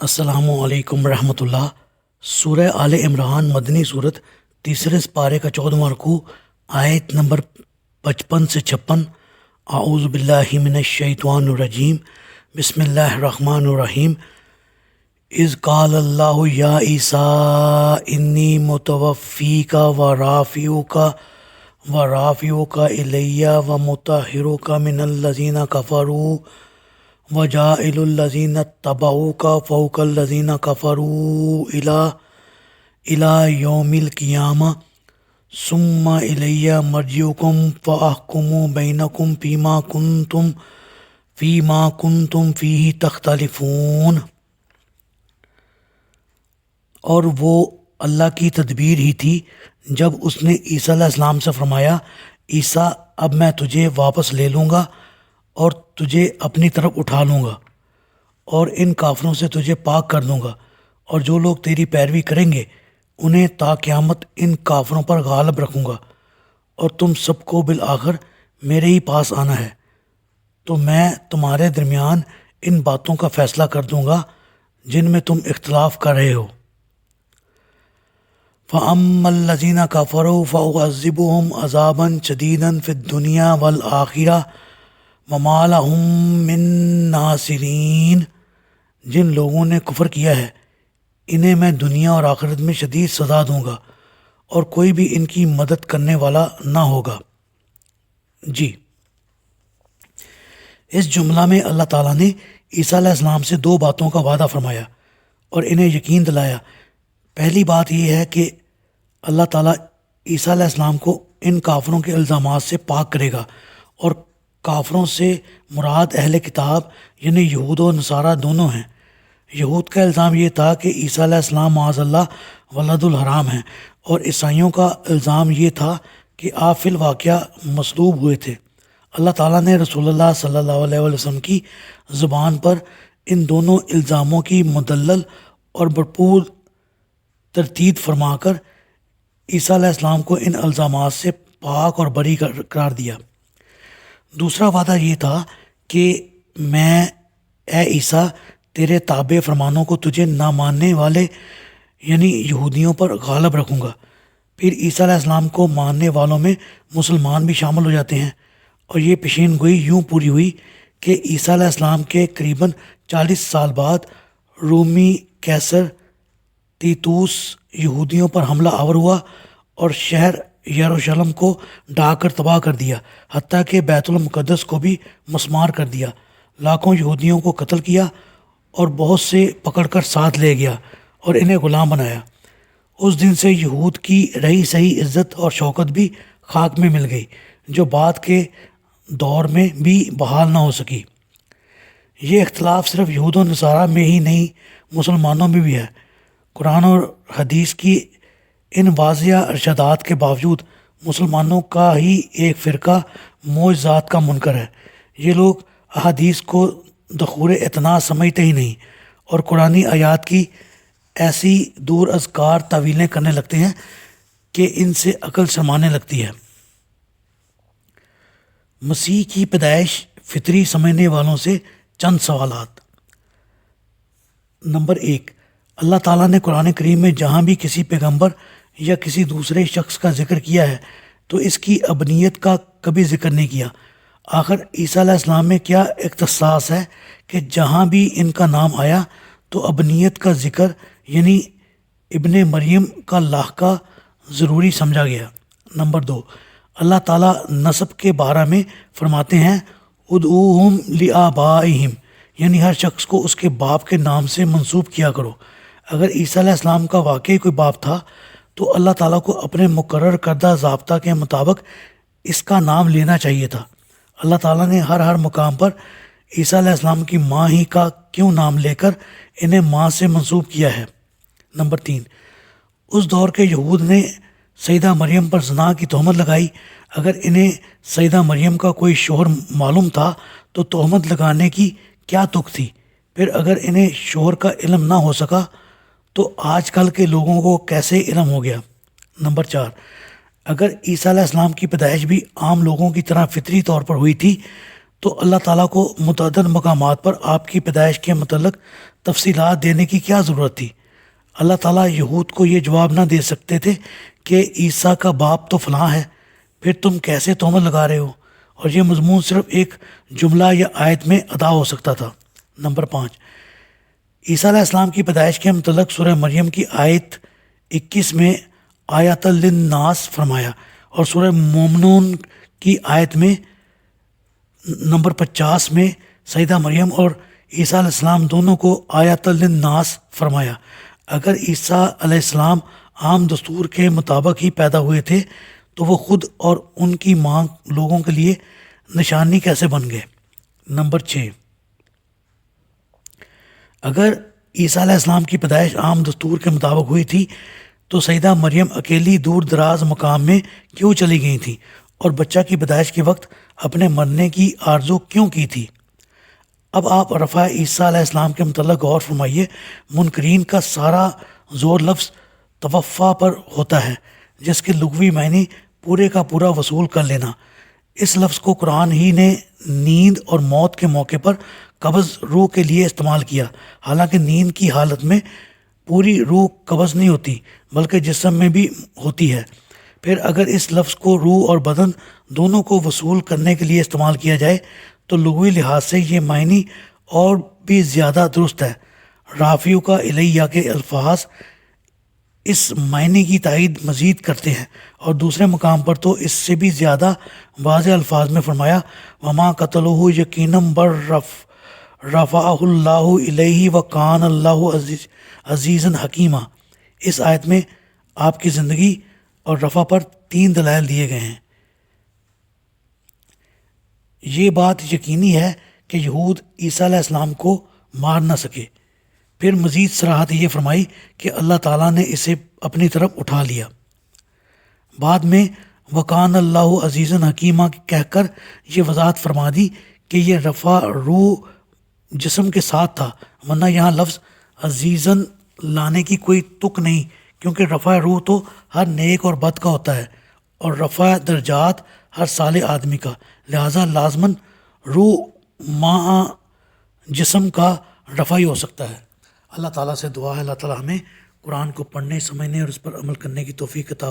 السلام علیکم ورحمۃ اللہ۔ سورہ آل عمران مدنی صورت، تیسرے پارے کا 14واں رکوع، آیت نمبر 55 سے 56۔ اعوذ باللہ من الشیطان الرجیم، بسم اللہ الرحمن الرحیم۔ اذ قال اللہ یا عیسیٰ انی متوفیک ورافعک الی ومطہرک من الذین کفروا وجاعل الذین اتبعوک فوق الذین کفروا الی یوم القیامہ ثم الی مرجعکم فاحکم بینکم فیما کنتم فیہ تختلفون۔ اور وہ اللہ کی تدبیر ہی تھی جب اس نے عیسیٰ علیہ السلام سے فرمایا، عیسیٰ اب میں تجھے واپس لے لوں گا اور تجھے اپنی طرف اٹھا لوں گا اور ان کافروں سے تجھے پاک کر دوں گا، اور جو لوگ تیری پیروی کریں گے انہیں تا قیامت ان کافروں پر غالب رکھوں گا، اور تم سب کو بالآخر میرے ہی پاس آنا ہے، تو میں تمہارے درمیان ان باتوں کا فیصلہ کر دوں گا جن میں تم اختلاف کر رہے ہو۔ فَأَمَّا الَّذِينَ كَفَرُوا فَأُعَذِّبُهُمْ عَذَابًا شَدِيدًا فِي الدُّنْيَا وَالْآخِرَةِ وَمَا لَهُم مِّن نَّاصِرِينَ۔ جن لوگوں نے کفر کیا ہے انہیں میں دنیا اور آخرت میں شدید سزا دوں گا، اور کوئی بھی ان کی مدد کرنے والا نہ ہوگا۔ جی، اس جملہ میں اللہ تعالیٰ نے عیسیٰ علیہ السلام سے دو باتوں کا وعدہ فرمایا اور انہیں یقین دلایا۔ پہلی بات یہ ہے کہ اللہ تعالیٰ عیسیٰ علیہ السلام کو ان کافروں کے الزامات سے پاک کرے گا، اور کافروں سے مراد اہل کتاب یعنی یہود و نصارہ دونوں ہیں۔ یہود کا الزام یہ تھا کہ عیسیٰ علیہ السلام معاذ اللہ ولد الحرام ہیں، اور عیسائیوں کا الزام یہ تھا کہ آپ فی الواقعہ مصلوب ہوئے تھے۔ اللہ تعالیٰ نے رسول اللہ صلی اللہ علیہ وسلم کی زبان پر ان دونوں الزاموں کی مدلل اور بھرپور تردید فرما کر عیسیٰ علیہ السلام کو ان الزامات سے پاک اور بری قرار دیا۔ دوسرا وعدہ یہ تھا کہ میں اے عیسیٰ تیرے تابع فرمانوں کو تجھے نہ ماننے والے یعنی یہودیوں پر غالب رکھوں گا۔ پھر عیسیٰ علیہ السلام کو ماننے والوں میں مسلمان بھی شامل ہو جاتے ہیں، اور یہ پیشین گوئی یوں پوری ہوئی کہ عیسیٰ علیہ السلام کے قریباً 40 سال بعد رومی کیسر تیتوس یہودیوں پر حملہ آور ہوا اور شہر یروشلم کو ڈھا کر تباہ کر دیا، حتیٰ کہ بیت المقدس کو بھی مسمار کر دیا، لاکھوں یہودیوں کو قتل کیا اور بہت سے پکڑ کر ساتھ لے گیا اور انہیں غلام بنایا۔ اس دن سے یہود کی رہی سہی عزت اور شوکت بھی خاک میں مل گئی، جو بعد کے دور میں بھی بحال نہ ہو سکی۔ یہ اختلاف صرف یہود و نصارہ میں ہی نہیں، مسلمانوں میں بھی ہے۔ قرآن اور حدیث کی ان واضح ارشادات کے باوجود مسلمانوں کا ہی ایک فرقہ معجزات کا منکر ہے۔ یہ لوگ احادیث کو دخور اعتنا سمجھتے ہی نہیں، اور قرآنی آیات کی ایسی دور از کار تعویلیں کرنے لگتے ہیں کہ ان سے عقل شرمانے لگتی ہے۔ مسیح کی پیدائش فطری سمجھنے والوں سے چند سوالات۔ نمبر 1، اللہ تعالیٰ نے قرآن کریم میں جہاں بھی کسی پیغمبر یا کسی دوسرے شخص کا ذکر کیا ہے تو اس کی ابنیت کا کبھی ذکر نہیں کیا۔ آخر عیسیٰ علیہ السلام میں کیا اختصاص ہے کہ جہاں بھی ان کا نام آیا تو ابنیت کا ذکر یعنی ابن مریم کا لاحقہ ضروری سمجھا گیا۔ نمبر 2، اللہ تعالیٰ نسب کے بارے میں فرماتے ہیں ادعوہم لآبائہم، یعنی ہر شخص کو اس کے باپ کے نام سے منسوب کیا کرو۔ اگر عیسیٰ علیہ السلام کا واقعی کوئی باپ تھا تو اللہ تعالیٰ کو اپنے مقرر کردہ ضابطہ کے مطابق اس کا نام لینا چاہیے تھا۔ اللہ تعالیٰ نے ہر مقام پر عیسیٰ علیہ السلام کی ماں ہی کا کیوں نام لے کر انہیں ماں سے منسوب کیا ہے؟ نمبر 3، اس دور کے یہود نے سیدہ مریم پر زنا کی تہمت لگائی۔ اگر انہیں سیدہ مریم کا کوئی شوہر معلوم تھا تو تہمت لگانے کی کیا تک تھی؟ پھر اگر انہیں شوہر کا علم نہ ہو سکا تو آج کل کے لوگوں کو کیسے علم ہو گیا؟ نمبر 4، اگر عیسیٰ علیہ السلام کی پیدائش بھی عام لوگوں کی طرح فطری طور پر ہوئی تھی تو اللہ تعالیٰ کو متعدد مقامات پر آپ کی پیدائش کے متعلق تفصیلات دینے کی کیا ضرورت تھی؟ اللہ تعالیٰ یہود کو یہ جواب نہ دے سکتے تھے کہ عیسیٰ کا باپ تو فلاں ہے، پھر تم کیسے تہمت لگا رہے ہو؟ اور یہ مضمون صرف ایک جملہ یا آیت میں ادا ہو سکتا تھا۔ نمبر 5، عیسیٰ علیہ السلام کی پیدائش کے متعلق سورہ مریم کی آیت 21 میں آیۃ للناس فرمایا، اور سورہ مومنون کی آیت میں نمبر 50 میں سیدہ مریم اور عیسیٰ علیہ السلام دونوں کو آیۃ للناس فرمایا۔ اگر عیسیٰ علیہ السلام عام دستور کے مطابق ہی پیدا ہوئے تھے تو وہ خود اور ان کی ماں لوگوں کے لیے نشانی کیسے بن گئے؟ نمبر 6، اگر عیسیٰ علیہ السلام کی پیدائش عام دستور کے مطابق ہوئی تھی تو سیدہ مریم اکیلی دور دراز مقام میں کیوں چلی گئی تھی اور بچہ کی پیدائش کے وقت اپنے مرنے کی آرزو کیوں کی تھی؟ اب آپ رفع عیسیٰ علیہ السلام کے متعلق غور فرمائیے۔ منکرین کا سارا زور لفظ توفع پر ہوتا ہے، جس کے لغوی معنی پورے کا پورا وصول کر لینا۔ اس لفظ کو قرآن ہی نے نیند اور موت کے موقع پر قبض روح کے لیے استعمال کیا، حالانکہ نیند کی حالت میں پوری روح قبض نہیں ہوتی بلکہ جسم میں بھی ہوتی ہے۔ پھر اگر اس لفظ کو روح اور بدن دونوں کو وصول کرنے کے لیے استعمال کیا جائے تو لغوی لحاظ سے یہ معنی اور بھی زیادہ درست ہے۔ رافیو کا الیہ کے الفاظ اس معنی کی تائید مزید کرتے ہیں، اور دوسرے مقام پر تو اس سے بھی زیادہ واضح الفاظ میں فرمایا وما قتلہ یقیناً بر رفعہ اللہ الیہ وکان اللہ عزیزاً حکیمہ۔ اس آیت میں آپ کی زندگی اور رفع پر 3 دلائل دیے گئے ہیں۔ یہ بات یقینی ہے کہ یہود عیسیٰ علیہ السلام کو مار نہ سکے۔ پھر مزید صراحت یہ فرمائی کہ اللہ تعالیٰ نے اسے اپنی طرف اٹھا لیا۔ بعد میں وکان اللہ عزیزاً حکیمہ کہہ کر یہ وضاحت فرما دی کہ یہ رفع روح جسم کے ساتھ تھا، ورنہ یہاں لفظ عزیزاً لانے کی کوئی تک نہیں، کیونکہ رفع روح تو ہر نیک اور بد کا ہوتا ہے، اور رفع درجات ہر صالح آدمی کا، لہٰذا لازماً روح مع جسم کا رفع ہی ہو سکتا ہے۔ اللہ تعالیٰ سے دعا ہے اللہ تعالیٰ ہمیں قرآن کو پڑھنے، سمجھنے اور اس پر عمل کرنے کی توفیق عطا فرمائے۔